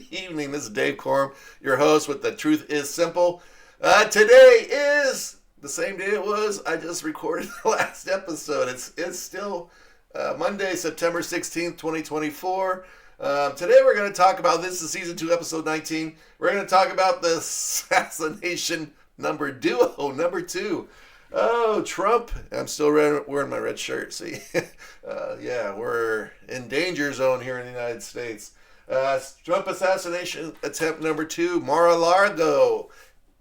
evening. This is Dave Corum, your host with The Truth is Simple. Today is the same day it was. I just recorded the last episode. It's still Monday, September 16th, 2024. Today we're going to talk about, this is season 2, episode 19. We're going to talk about the Assassination number 2. Oh, Trump. I'm still wearing my red shirt, see? Yeah, we're in danger zone here in the United States. Trump assassination attempt number 2, Mar-a-Lago.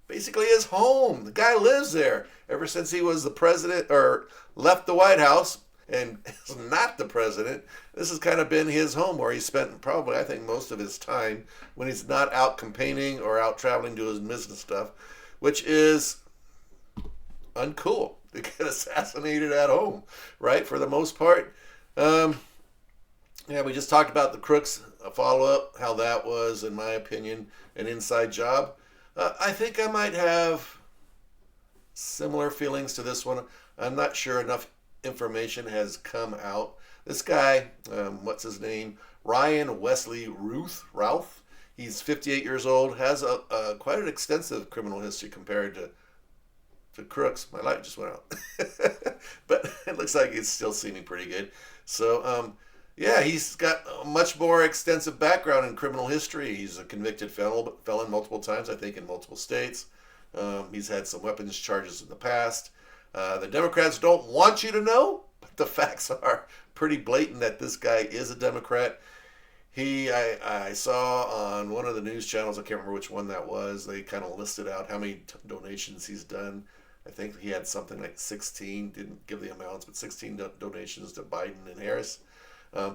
Basically his home. The guy lives there ever since he was the president, or left the White House and is not the president. This has kind of been his home where he spent probably, I think, most of his time when he's not out campaigning or out traveling to his business stuff, which is uncool to get assassinated at home, right? For the most part. Yeah, we just talked about the crooks, a follow-up, how that was, in my opinion, an inside job. I think I might have similar feelings to this one. I'm not sure enough information has come out. This guy, what's his name? Wesley Routh. He's 58 years old, has quite an extensive criminal history compared to crooks. My light just went out. But it looks like it's still seeming pretty good. So, yeah, he's got a much more extensive background in criminal history. He's a convicted felon multiple times, I think, in multiple states. He's had some weapons charges in the past. The Democrats don't want you to know, but the facts are pretty blatant that this guy is a Democrat. I saw on one of the news channels, I can't remember which one that was, they kind of listed out how many donations he's done. I think he had something like 16, didn't give the amounts, but 16 donations to Biden and Harris.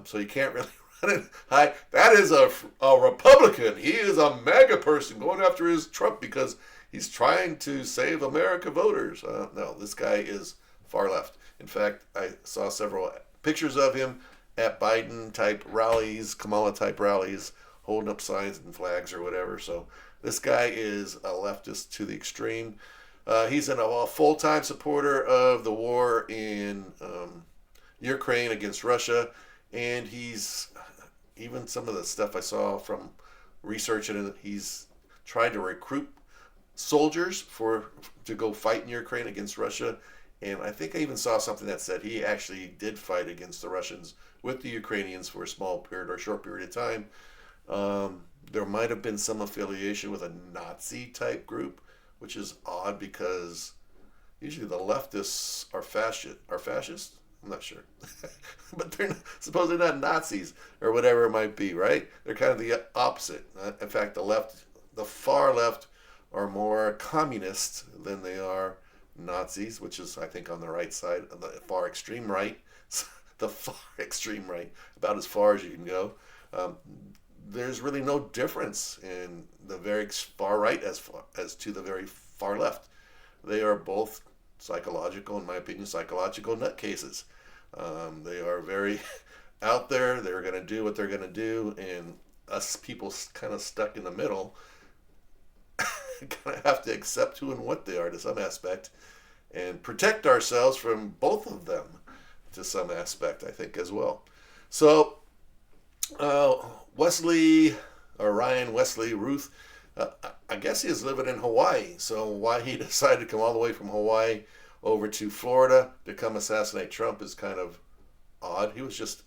So you can't really run it. Hi, that is a Republican. He is a MAGA person going after his Trump because he's trying to save America voters. No, this guy is far left. In fact, I saw several pictures of him at Biden-type rallies, Kamala-type rallies, holding up signs and flags or whatever. So this guy is a leftist to the extreme. He's a full-time supporter of the war in Ukraine against Russia. And he's, even some of the stuff I saw from researching it, he's tried to recruit soldiers to go fight in Ukraine against Russia. And I think I even saw something that said he actually did fight against the Russians with the Ukrainians for a small period or short period of time. There might have been some affiliation with a Nazi type group, which is odd because usually the leftists are fascists. I'm not sure. But they're supposedly not Nazis or whatever it might be, right? They're kind of the opposite. In fact, the far left are more communist than they are Nazis, which is, I think, on the right side, the far extreme right. The far extreme right, about as far as you can go. There's really no difference in the very far right as to the very far left. They are both psychological, in my opinion, psychological nutcases. They are very out there. They're going to do what they're going to do, and us people kind of stuck in the middle kind of have to accept who and what they are to some aspect and protect ourselves from both of them to some aspect, I think, as well. So, Wesley Routh, I guess he is living in Hawaii. So why he decided to come all the way from Hawaii over to Florida to come assassinate Trump is kind of odd.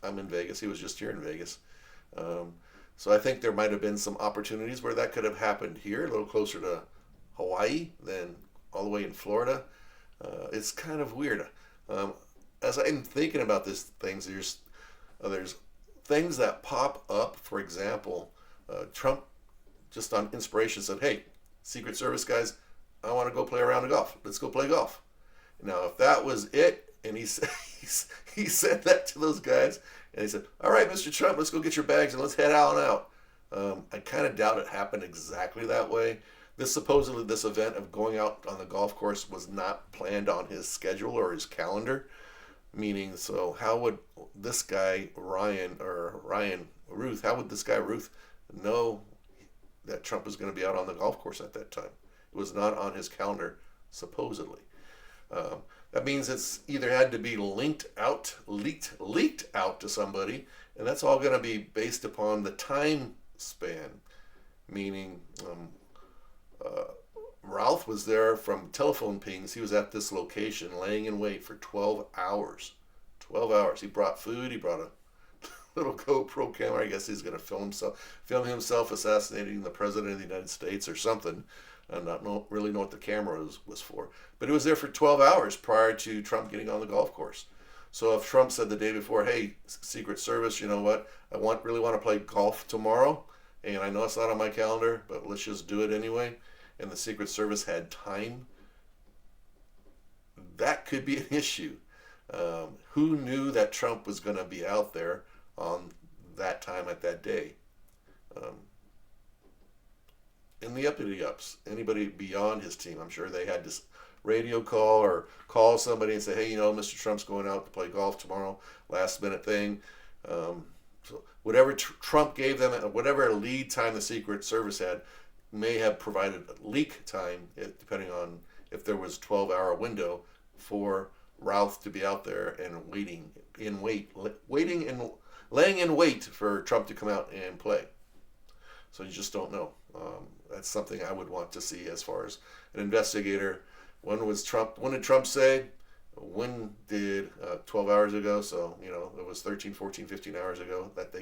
I'm in Vegas. He was just here in Vegas. So I think there might have been some opportunities where that could have happened here, a little closer to Hawaii than all the way in Florida. It's kind of weird. As I'm thinking about these things, there's things that pop up. For example, Trump, just on inspiration, said, "Hey, Secret Service guys, I want to go play a round of golf. Let's go play golf." Now, if that was it, and he said that to those guys, and he said, "All right, Mr. Trump, let's go get your bags and let's head out and out." I kind of doubt it happened exactly that way. This event of going out on the golf course was not planned on his schedule or his calendar. Meaning, so how would this guy Ryan Routh, how would this guy Routh know that Trump was going to be out on the golf course at that time? It was not on his calendar, supposedly. That means it's either had to be leaked out to somebody, and that's all going to be based upon the time span. meaning uh, Routh was there from telephone pings. He was at this location laying in wait for 12 hours. 12 hours. He brought food. He brought a little GoPro camera. I guess he's going to film himself assassinating the president of the United States or something. I don't really know what the camera was for. But he was there for 12 hours prior to Trump getting on the golf course. So if Trump said the day before, hey, Secret Service, you know what? I really want to play golf tomorrow, and I know it's not on my calendar, but let's just do it anyway. And the Secret Service had time, that could be an issue. Who knew that Trump was going to be out there on that time at that day? Um, in the uppity ups, anybody beyond his team, I'm sure they had to radio call or call somebody and say, hey, Mr. Trump's going out to play golf tomorrow, last minute thing. So whatever Trump gave them, whatever lead time the Secret Service had, may have provided leak time, depending on if there was 12-hour window for Routh to be out there and laying in wait for Trump to come out and play. So you just don't know. That's something I would want to see as far as an investigator. When did Trump say? When did 12 hours ago? So, it was 13, 14, 15 hours ago that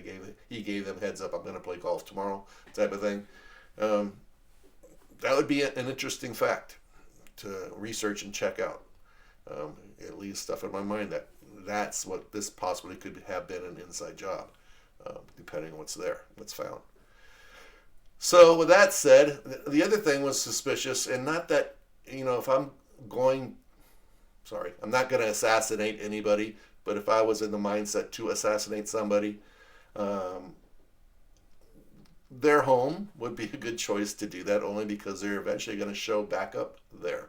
he gave them heads up, I'm going to play golf tomorrow, type of thing. That would be an interesting fact to research and check out. It leaves stuff in my mind that's what this possibly could have been an inside job, depending on what's found. So with that said, the other thing was suspicious, and not that, if I'm not going to assassinate anybody, but if I was in the mindset to assassinate somebody, their home would be a good choice to do that, only because they're eventually going to show back up there.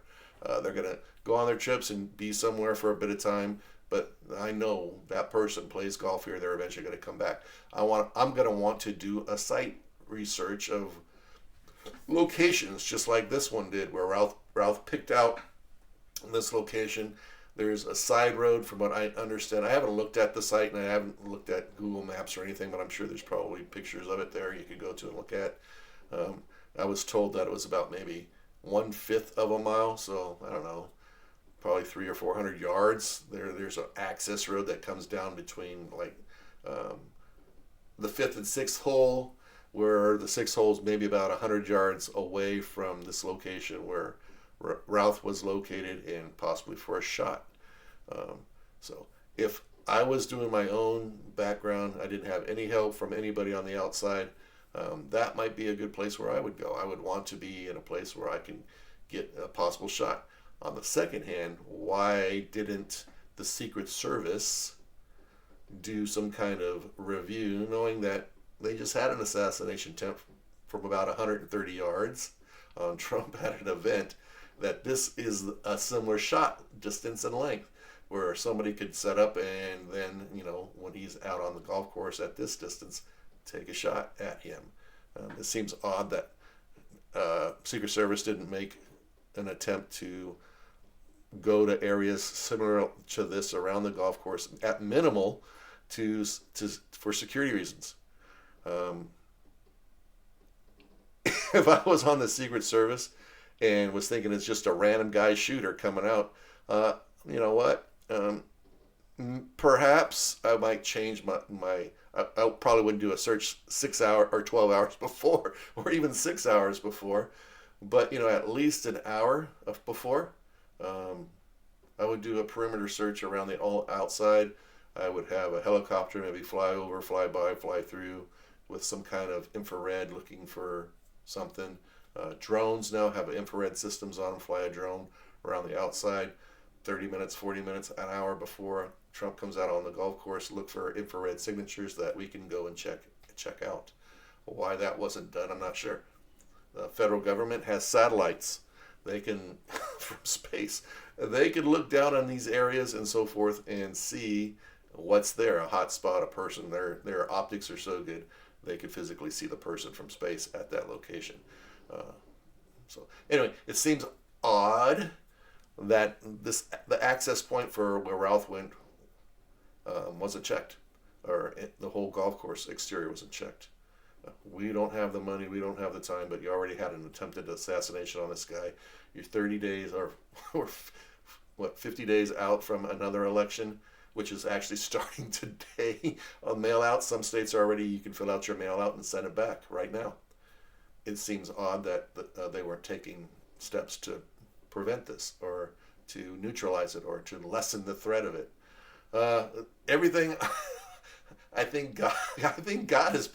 They're going to go on their trips and be somewhere for a bit of time, but I know that person plays golf here. They're eventually going to come back. I'm going to want to do a site research of locations, just like this one did, where Routh picked out this location. There's a side road, from what I understand. I haven't looked at the site, and I haven't looked at Google Maps or anything, but I'm sure there's probably pictures of it there you could go to and look at. I was told that it was about maybe 1/5 of a mile, so I don't know, probably 300 or 400 yards. There's an access road that comes down between the 5th and 6th hole, where the 6th hole is maybe about 100 yards away from this location where Routh was located, and possibly for a shot. So if I was doing my own background, I didn't have any help from anybody on the outside, that might be a good place where I would go. I would want to be in a place where I can get a possible shot. On the second hand, why didn't the Secret Service do some kind of review, knowing that they just had an assassination attempt from about 130 yards on Trump at an event, that this is a similar shot distance and length, where somebody could set up and then, when he's out on the golf course at this distance, take a shot at him. It seems odd that Secret Service didn't make an attempt to go to areas similar to this around the golf course, at minimal, for security reasons. If I was on the Secret Service and was thinking it's just a random guy shooter coming out, you know what? Perhaps I might change my I probably wouldn't do a search 6 hours or 12 hours before, or even 6 hours before, but at least an hour before. I would do a perimeter search around the outside. I would have a helicopter maybe fly over, fly by, fly through with some kind of infrared, looking for something. Drones now have infrared systems on them. Fly a drone around the outside 30 minutes, 40 minutes, an hour before Trump comes out on the golf course. Look for infrared signatures that we can go and check out. Why that wasn't done, I'm not sure. The federal government has satellites. They can, from space, they can look down on these areas and so forth and see what's there, a hot spot, a person. Their optics are so good, they could physically see the person from space at that location. So anyway, it seems odd that the access point for where Routh went wasn't checked, or the whole golf course exterior wasn't checked. We don't have the money, we don't have the time, but you already had an attempted assassination on this guy. You're 30 days or what, 50 days out from another election, which is actually starting today on mail out. Some states are already, you can fill out your mail out and send it back right now. It seems odd that they weren't taking steps to prevent this or to neutralize it or to lessen the threat of it. Everything, I think God is.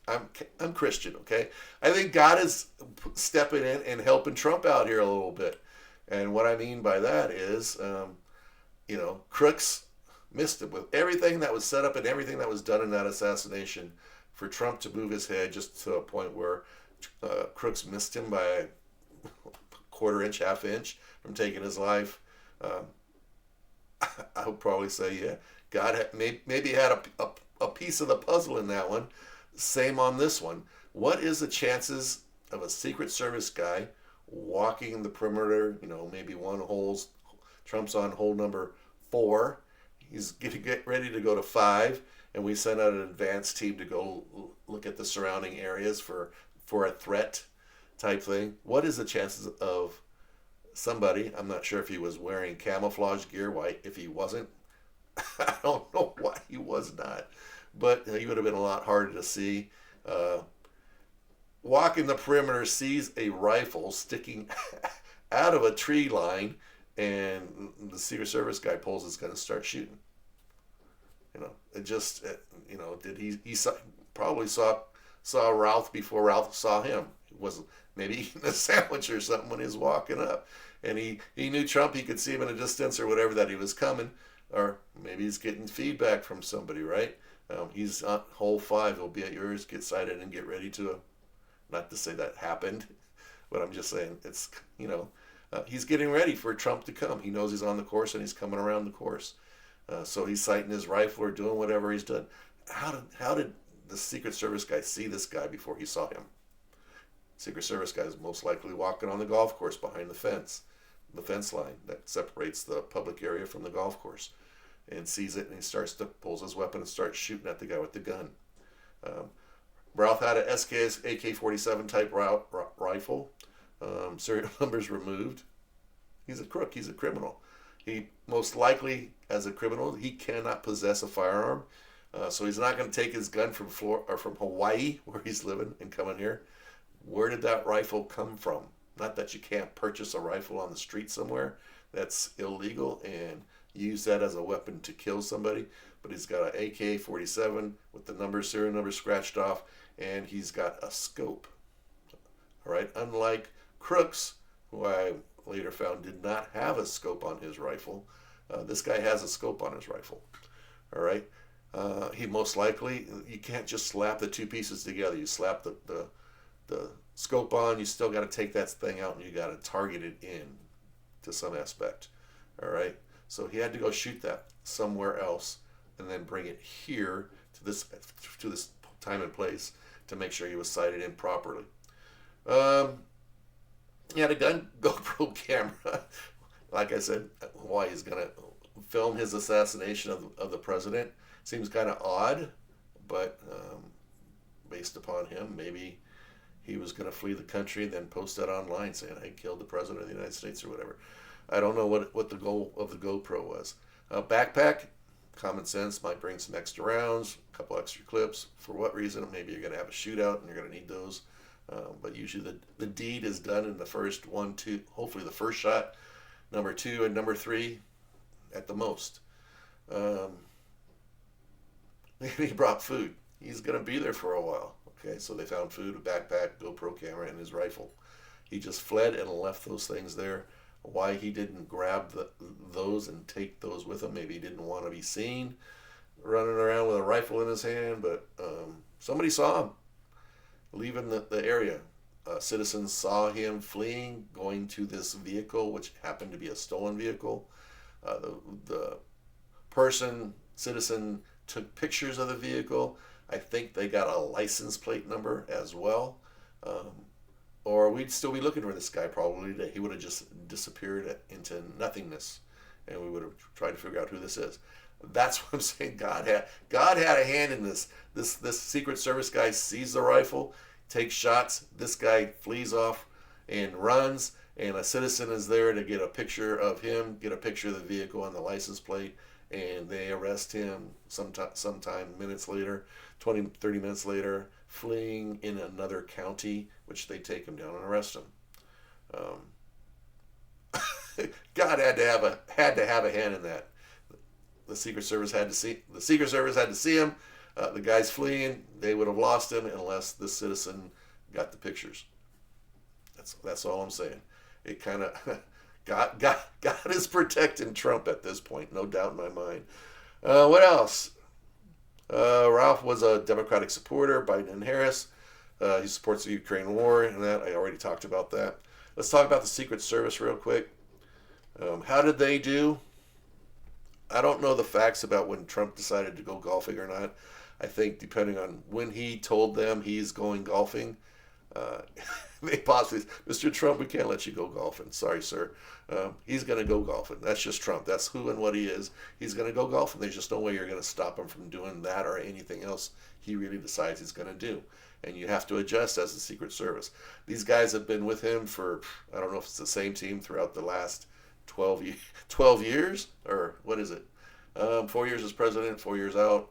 I'm Christian, okay? I think God is stepping in and helping Trump out here a little bit. And what I mean by that is, crooks missed him with everything that was set up and everything that was done in that assassination for Trump to move his head just to a point where crooks missed him by a quarter inch, half inch from taking his life. I would probably say, yeah, God maybe had a piece of the puzzle in that one. Same on this one. What is the chances of a Secret Service guy walking the perimeter? Maybe one holes. Trump's on hole number 4. He's going to get ready to go to 5, and we send out an advance team to go look at the surrounding areas for a threat type thing. What is the chances of somebody? I'm not sure if he was wearing camouflage gear. Why, if he wasn't, I don't know why he was not. But he would have been a lot harder to see. Walking the perimeter, sees a rifle sticking out of a tree line, and the Secret Service guy pulls his gun and starts shooting. Did he probably saw Routh before Routh saw him. He was maybe eating a sandwich or something when he was walking up, and he knew Trump. He could see him in a distance or whatever, that he was coming, or maybe he's getting feedback from somebody, right? He's on hole 5. He'll be at yours. Get sighted and get ready to. Not to say that happened, but I'm just saying it's he's getting ready for Trump to come. He knows he's on the course and he's coming around the course. So he's sighting his rifle or doing whatever he's done. How did the Secret Service guy see this guy before he saw him? Secret Service guy is most likely walking on the golf course behind the fence line that separates the public area from the golf course, and sees it, and he pulls his weapon and starts shooting at the guy with the gun. Routh had an AK-47 type rifle. Serial numbers removed. He's a crook. He's a criminal. He most likely, as a criminal, he cannot possess a firearm. So he's not going to take his gun from Hawaii, where he's living, and come in here. Where did that rifle come from? Not that you can't purchase a rifle on the street somewhere. That's illegal, and use that as a weapon to kill somebody. But he's got an AK-47 with the serial number scratched off, and he's got a scope. All right, unlike crooks, who I later found did not have a scope on his rifle, this guy has a scope on his rifle. All right, he most likely, you can't just slap the two pieces together. You slap the scope on, you still got to take that thing out and you got to target it in to some aspect. All right, so he had to go shoot that somewhere else and then bring it here to this time and place to make sure he was sighted in properly. He had a GoPro camera. Like I said, why he's going to film his assassination of the president seems kind of odd, but based upon him, maybe he was going to flee the country and then post that online saying, I killed the president of the United States or whatever. I don't know what the goal of the GoPro was. Backpack, common sense, might bring some extra rounds, a couple extra clips. For what reason? Maybe you're going to have a shootout and you're going to need those. But usually the deed is done in the first 1, 2, hopefully the first shot, number 2 and number 3 at the most. Maybe he brought food. He's going to be there for a while. Okay, so they found food, a backpack, GoPro camera, and his rifle. He just fled and left those things there. Why he didn't grab those and take those with him, maybe he didn't want to be seen running around with a rifle in his hand, but somebody saw him leaving the area. Citizens saw him fleeing, going to this vehicle, which happened to be a stolen vehicle. The citizen took pictures of the vehicle. I think they got a license plate number as well. Or we'd still be looking for this guy probably today. He would have just disappeared into nothingness, and we would have tried to figure out who this is. That's what I'm saying. God had a hand in this. This Secret Service guy sees the rifle, takes shots. This guy flees off and runs, and a citizen is there to get a picture of him, get a picture of the vehicle and the license plate, and they arrest him sometime minutes later, 20, 30 minutes later, fleeing in another county, which they take him down and arrest him. God had to have a hand in that. The Secret Service had to see him. The guy's fleeing. They would have lost him unless the citizen got the pictures. That's all I'm saying. It kind of God is protecting Trump at this point, no doubt in my mind. What else? Routh was a Democratic supporter, Biden and Harris. He supports the Ukraine war, and that I already talked about that. Let's talk about the Secret Service real quick. How did they do? I don't know the facts about when Trump decided to go golfing or not. I think depending on when he told them he's going golfing, they possibly, Mr. Trump, we can't let you go golfing. Sorry, sir. He's going to go golfing. That's just Trump. That's who and what he is. He's going to go golfing. There's just no way you're going to stop him from doing that or anything else he really decides he's going to do. And you have to adjust as the Secret Service. These guys have been with him for, I don't know if it's the same team throughout the last 12 years, or what is it? 4 years as president, 4 years out.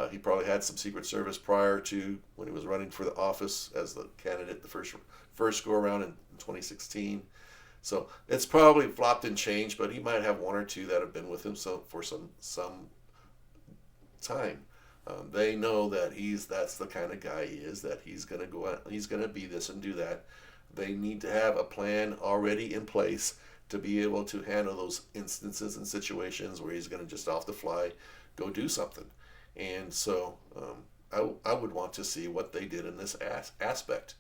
He probably had some Secret Service prior to when he was running for the office as the candidate the first go around in 2016. So it's probably flopped and changed, but he might have one or two that have been with him for some time. They know that that's the kind of guy he is, that he's going to go out, he's going to be this and do that. They need to have a plan already in place to be able to handle those instances and situations where he's going to just off the fly go do something. And so I would want to see what they did in this aspect.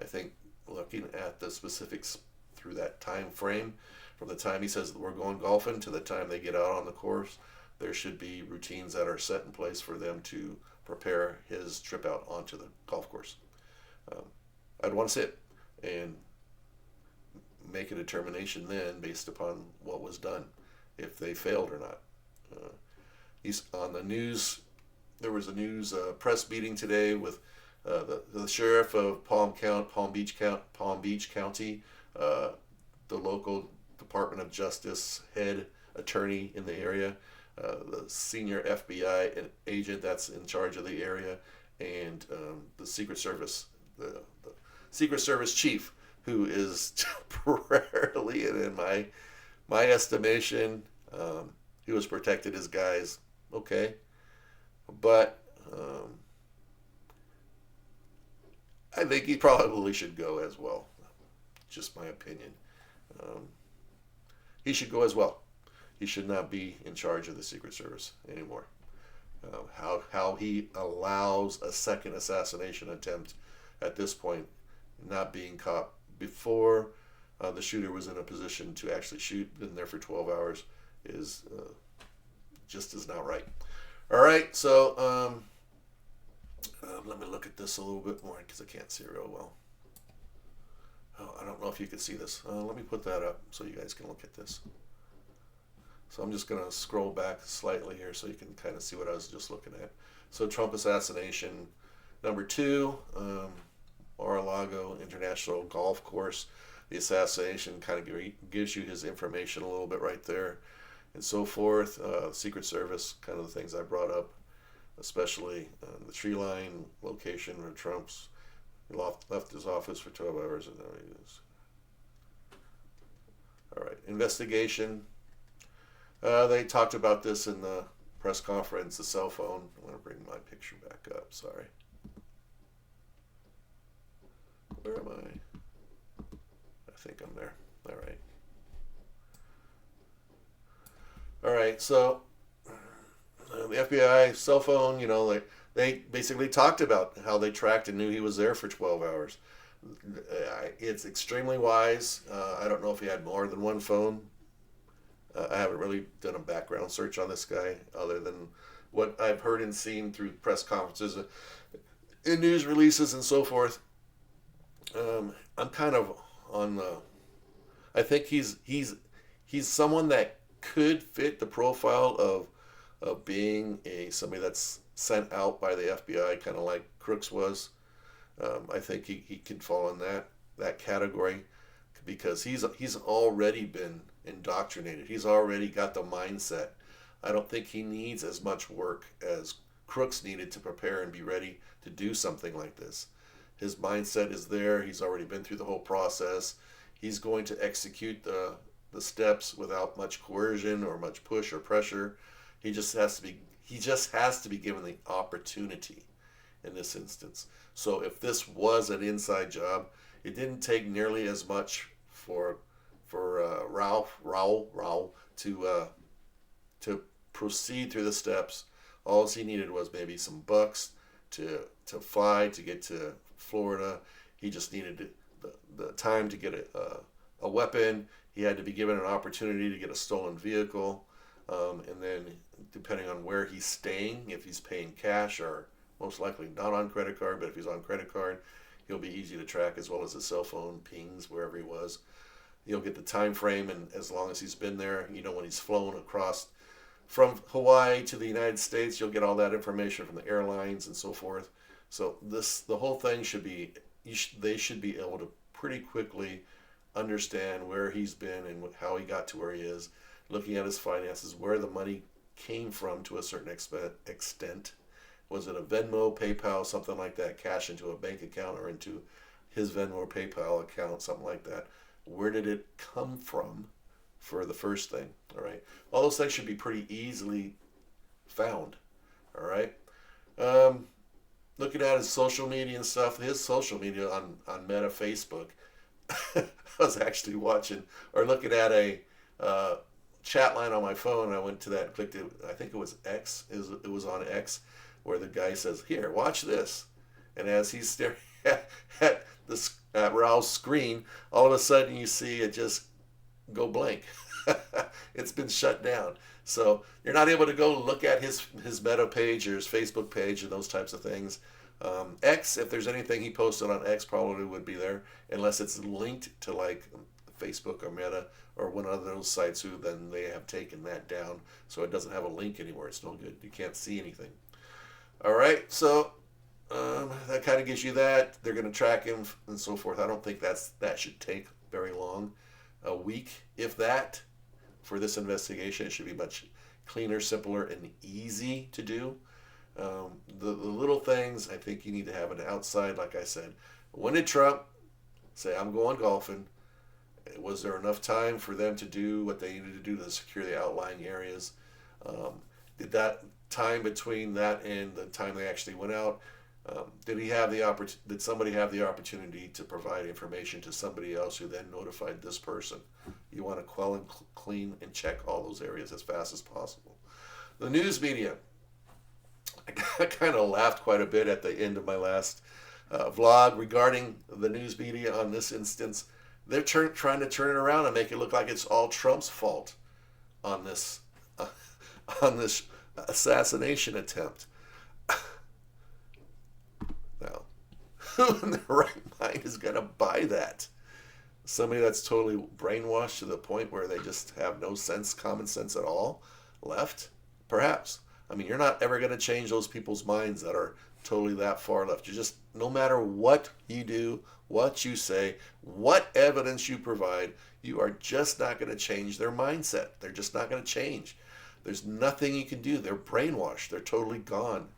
I think looking at the specifics through that time frame, from the time he says that we're going golfing to the time they get out on the course, there should be routines that are set in place for them to prepare his trip out onto the golf course. I'd want to see it and make a determination then based upon what was done, if they failed or not. He's on the news. There was a news press meeting today with the sheriff of Palm Beach County, the local Department of Justice head attorney in the area, the senior FBI agent that's in charge of the area, and the Secret Service, the Secret Service chief, who is temporarily, and in my estimation, he was protected his guys, okay, but I think he probably should go as well. Just my opinion. He should go as well. He should not be in charge of the Secret Service anymore. How he allows a second assassination attempt at this point, not being caught before the shooter was in a position to actually shoot, been there for 12 hours, is not right. All right, so let me look at this a little bit more because I can't see it real well. Oh, I don't know if you can see this. Let me put that up so you guys can look at this. So I'm just going to scroll back slightly here so you can kind of see what I was just looking at. So Trump assassination, number 2, Lago International Golf Course. The assassination kind of gives you his information a little bit right there and so forth. Secret Service, kind of the things I brought up, especially the tree line location where Trump's left his office for 12 hours. And now he is. All right, investigation. They talked about this in the press conference, the cell phone. I'm going to bring my picture back up, sorry. Where am I? I think I'm there. All right. All right, so the FBI cell phone, they basically talked about how they tracked and knew he was there for 12 hours. It's extremely wise. I don't know if he had more than one phone. I haven't really done a background search on this guy other than what I've heard and seen through press conferences and news releases and so forth. I'm kind of on the. I think he's someone that could fit the profile of of being somebody that's sent out by the FBI, kind of like Crooks was. I think he can fall in that category because he's already been indoctrinated. He's already got the mindset. I don't think he needs as much work as Crooks needed to prepare and be ready to do something like this. His mindset is there. He's already been through the whole process. He's going to execute the steps without much coercion or much push or pressure. He just has to be given the opportunity in this instance. So if this was an inside job, it didn't take nearly as much for Routh to proceed through the steps. All he needed was maybe some bucks to fly to get to Florida. He just needed the time to get a weapon. He had to be given an opportunity to get a stolen vehicle, and then depending on where he's staying, if he's paying cash or most likely not on credit card, but if he's on credit card, he'll be easy to track as well as his cell phone pings wherever he was. You'll get the time frame, and as long as he's been there, when he's flown across from Hawaii to the United States, you'll get all that information from the airlines and so forth. So the whole thing they should be able to pretty quickly understand where he's been and how he got to where he is, looking at his finances, where the money came from to a certain extent. Was it a Venmo, PayPal, something like that, cash into a bank account or into his Venmo or PayPal account, something like that? Where did it come from for the first thing? All right. All those things should be pretty easily found. All right. Looking at his social media and stuff, his social media on Meta Facebook, I was actually watching or looking at a chat line on my phone, and I went to that, clicked it, I think it was X, it was on X, where the guy says, "Here, watch this." And as he's staring at Routh's screen, all of a sudden you see it just go blank. It's been shut down. So you're not able to go look at his Meta page or his Facebook page and those types of things. X, if there's anything he posted on X, probably would be there, unless it's linked to like Facebook or Meta or one of those sites who then they have taken that down, so it doesn't have a link anymore. It's no good. You can't see anything. All right, so that kind of gives you that. They're going to track him and so forth. I don't think that should take very long, a week, if that, for this investigation. It should be much cleaner, simpler, and easy to do. The little things, I think you need to have an outside, like I said. When did Trump say, "I'm going golfing"? Was there enough time for them to do what they needed to do to secure the outlying areas? Did that time between that and the time they actually went out, did somebody have the opportunity to provide information to somebody else who then notified this person? You want to quell and clean and check all those areas as fast as possible. The news media. I kind of laughed quite a bit at the end of my last vlog regarding the news media on this instance. They're trying to turn it around and make it look like it's all Trump's fault on this assassination attempt. Now, who in their right mind is going to buy that? Somebody that's totally brainwashed to the point where they just have no sense, common sense at all left? Perhaps. I mean, you're not ever going to change those people's minds that are totally that far left. You just, no matter what you do, what you say, what evidence you provide, you are just not going to change their mindset. They're just not going to change. There's nothing you can do. They're brainwashed. They're totally gone.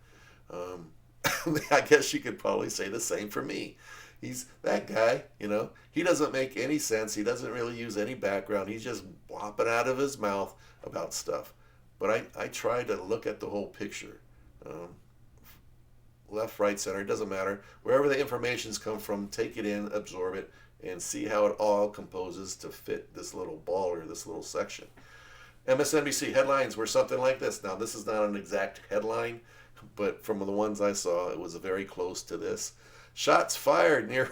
I guess you could probably say the same for me. He's that guy, he doesn't make any sense. He doesn't really use any background. He's just whopping out of his mouth about stuff. But I try to look at the whole picture. Left, right, center, it doesn't matter. Wherever the information's come from, take it in, absorb it, and see how it all composes to fit this little ball or this little section. MSNBC headlines were something like this. Now, this is not an exact headline, but from the ones I saw, it was very close to this. Shots fired near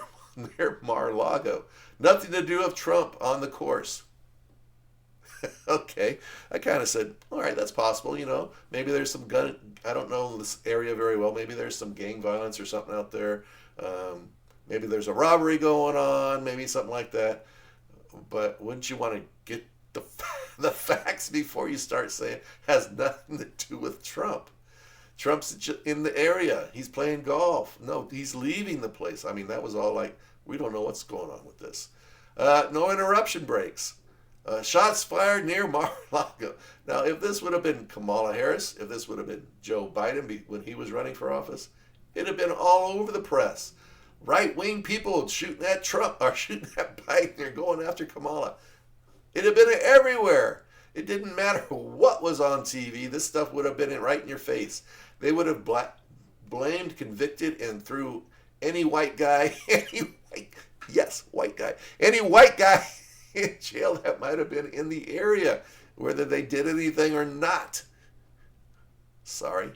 Mar-a-Lago. Nothing to do with Trump on the course. Okay, I kind of said, all right, that's possible. Maybe there's some gun. I don't know this area very well. Maybe there's some gang violence or something out there. Maybe there's a robbery going on. Maybe something like that. But wouldn't you want to get the facts before you start saying has nothing to do with Trump. Trump's in the area. He's playing golf. No, he's leaving the place. I mean, that was all like, we don't know what's going on with this. No interruption breaks. Shots fired near Mar-a-Lago. Now, if this would have been Kamala Harris, if this would have been Joe Biden when he was running for office, it'd have been all over the press. Right-wing people shooting at Trump or shooting at Biden. They're going after Kamala. It'd have been everywhere. It didn't matter what was on TV. This stuff would have been right in your face. They would have blamed, convicted, and threw any white guy, any white guy in jail that might have been in the area, whether they did anything or not. Sorry.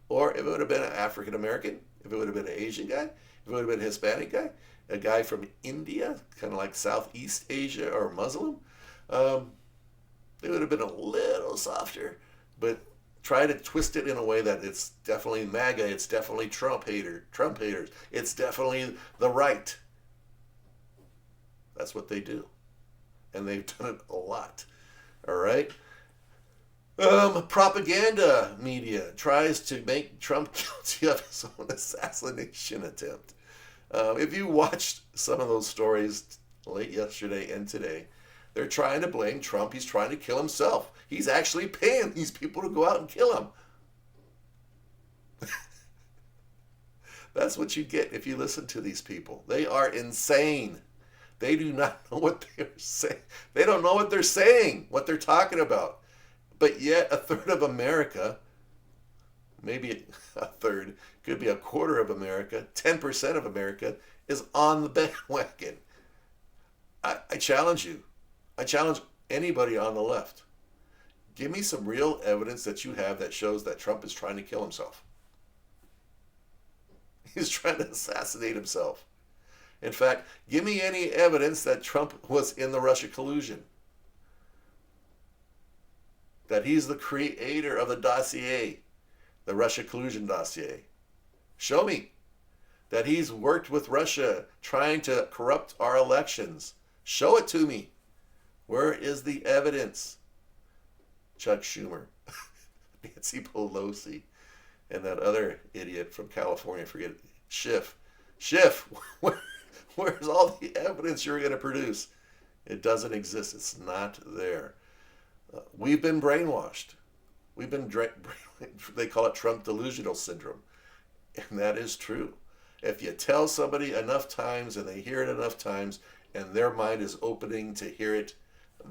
Or if it would have been an African American, if it would have been an Asian guy, if it would have been a Hispanic guy, a guy from India, kind of like Southeast Asia or Muslim, they would have been a little softer, but try to twist it in a way that it's definitely MAGA, it's definitely Trump haters, it's definitely the right. That's what they do. And they've done it a lot. All right? Propaganda media tries to make Trump guilty of his own assassination attempt. If you watched some of those stories late yesterday and today, they're trying to blame Trump. He's trying to kill himself. He's actually paying these people to go out and kill him. That's what you get if you listen to these people. They are insane. They do not know what they're saying. They don't know what they're saying, what they're talking about. But yet a third of America, maybe a third, could be a quarter of America, 10% of America is on the bandwagon. I challenge you. I challenge anybody on the left. Give me some real evidence that you have that shows that Trump is trying to kill himself. He's trying to assassinate himself. In fact, give me any evidence that Trump was in the Russia collusion. That he's the creator of the dossier, the Russia collusion dossier. Show me that he's worked with Russia trying to corrupt our elections. Show it to me. Where is the evidence? Chuck Schumer, Nancy Pelosi, and that other idiot from California, forget it, Schiff. Schiff, where's all the evidence you're going to produce? It doesn't exist. It's not there. We've been brainwashed. They call it Trump delusional syndrome. And that is true. If you tell somebody enough times and they hear it enough times and their mind is opening to hear it,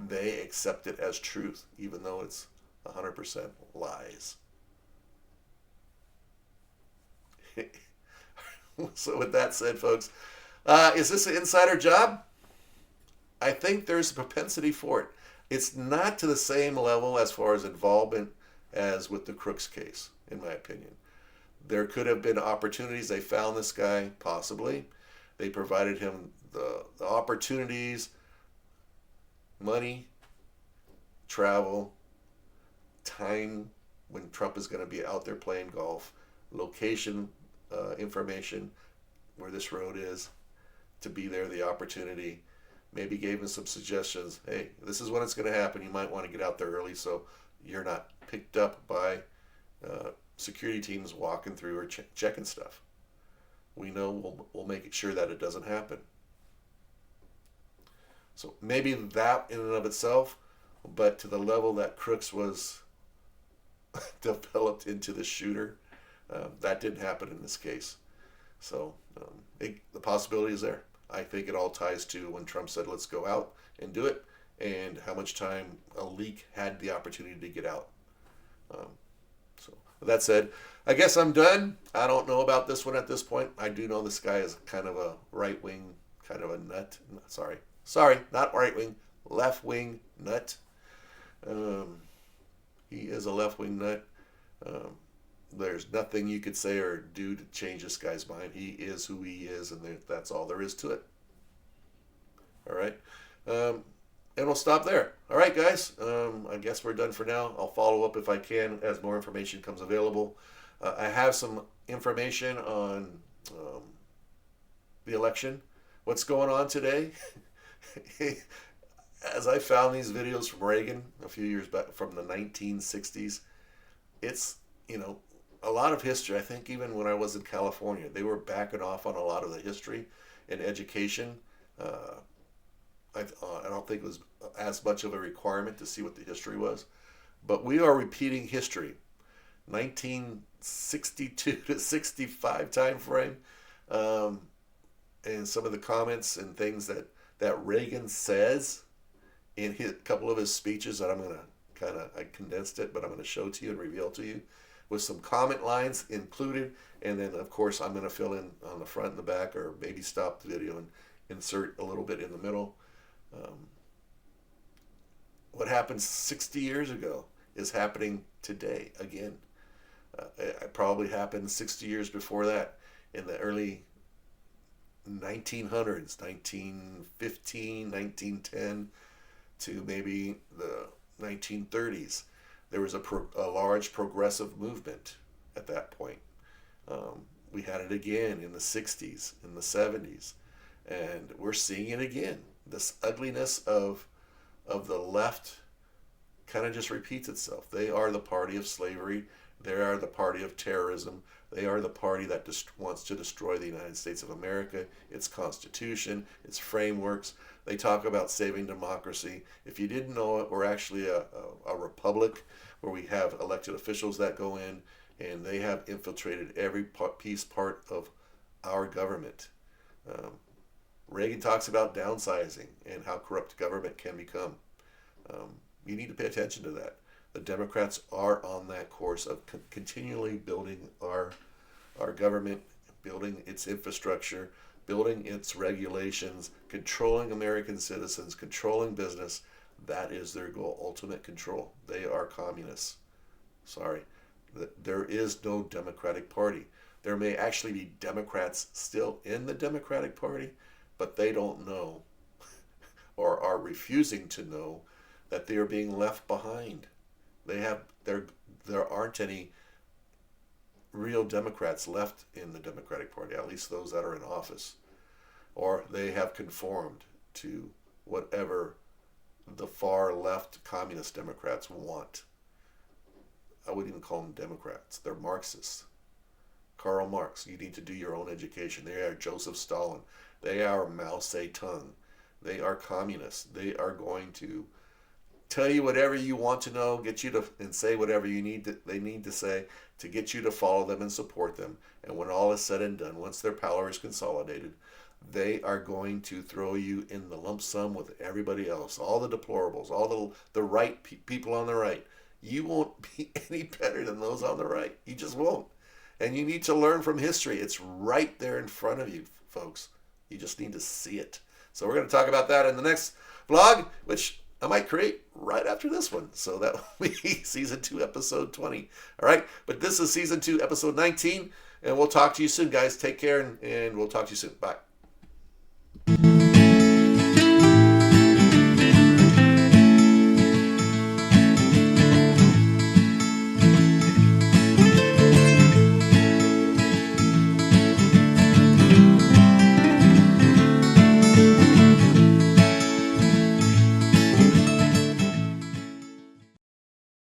they accept it as truth, even though it's 100% lies. So with that said, folks, is this an insider job? I think there's a propensity for it. It's not to the same level as far as involvement as with the Crooks case, in my opinion. There could have been opportunities. They found this guy, possibly. They provided him the opportunities, money, travel, time when Trump is going to be out there playing golf, location information, where this road is, to be there, the opportunity. Maybe gave him some suggestions. Hey, this is when it's going to happen. You might want to get out there early so you're not picked up by security teams walking through or checking stuff. We know we'll make sure that it doesn't happen. So maybe that in and of itself, but to the level that Crooks was developed into the shooter, that didn't happen in this case. So the possibility is there. I think it all ties to when Trump said, let's go out and do it, and how much time a leak had the opportunity to get out. So with that said, I guess I'm done. I don't know about this one at this point. I do know this guy is kind of a right-wing, kind of a nut. Sorry, not right-wing, left-wing nut. He is a left-wing nut. There's nothing you could say or do to change this guy's mind. He is who he is, and that's all there is to it. All right. And we'll stop there. All right, guys. I guess we're done for now. I'll follow up if I can as more information comes available. I have some information on the election. What's going on today? as I found these videos from Reagan a few years back from the 1960s, it's, a lot of history. I think even when I was in California, they were backing off on a lot of the history and education. Uh, I don't think it was as much of a requirement to see what the history was. But we are repeating history. 1962 to 65 time frame. Um, and some of the comments and things that Reagan says in a couple of his speeches that I'm going to I condensed it, but I'm going to show to you and reveal to you with some comment lines included. And then, of course, I'm going to fill in on the front and the back, or maybe stop the video and insert a little bit in the middle. What happened 60 years ago is happening today again. It probably happened 60 years before that, in the early 1900s, 1915, 1910 to maybe the 1930s. There was a large progressive movement at that point. We had it again in the 60s, in the 70s, and we're seeing it again. This ugliness of the left kind of just repeats itself. They are the party of slavery. They are the party of terrorism. They are the party that wants to destroy the United States of America, its Constitution, its frameworks. They talk about saving democracy. If you didn't know it, we're actually a republic where we have elected officials that go in, and they have infiltrated every part of our government. Reagan talks about downsizing and how corrupt government can become. You need to pay attention to that. The Democrats are on that course of continually building our government, building its infrastructure, building its regulations, controlling American citizens, controlling business. That is their goal, ultimate control. They are communists. Sorry. There is no Democratic Party. There may actually be Democrats still in the Democratic Party, but they don't know or are refusing to know that they are being left behind. There aren't any real Democrats left in the Democratic Party, at least those that are in office. Or they have conformed to whatever the far left communist Democrats want. I wouldn't even call them Democrats. They're Marxists. Karl Marx, you need to do your own education. They are Joseph Stalin. They are Mao Zedong. They are communists. They are going to tell you whatever you want to know, get you to and say whatever they need to say to get you to follow them and support them. And when all is said and done, once their power is consolidated, they are going to throw you in the lump sum with everybody else, all the deplorables, all the right people on the right. You won't be any better than those on the right. You just won't. And you need to learn from history. It's right there in front of you, folks. You just need to see it. So we're going to talk about that in the next vlog, which I might create right after this one. So that will be Season 2, Episode 20. All right? But this is Season 2, Episode 19. And we'll talk to you soon, guys. Take care, and we'll talk to you soon. Bye.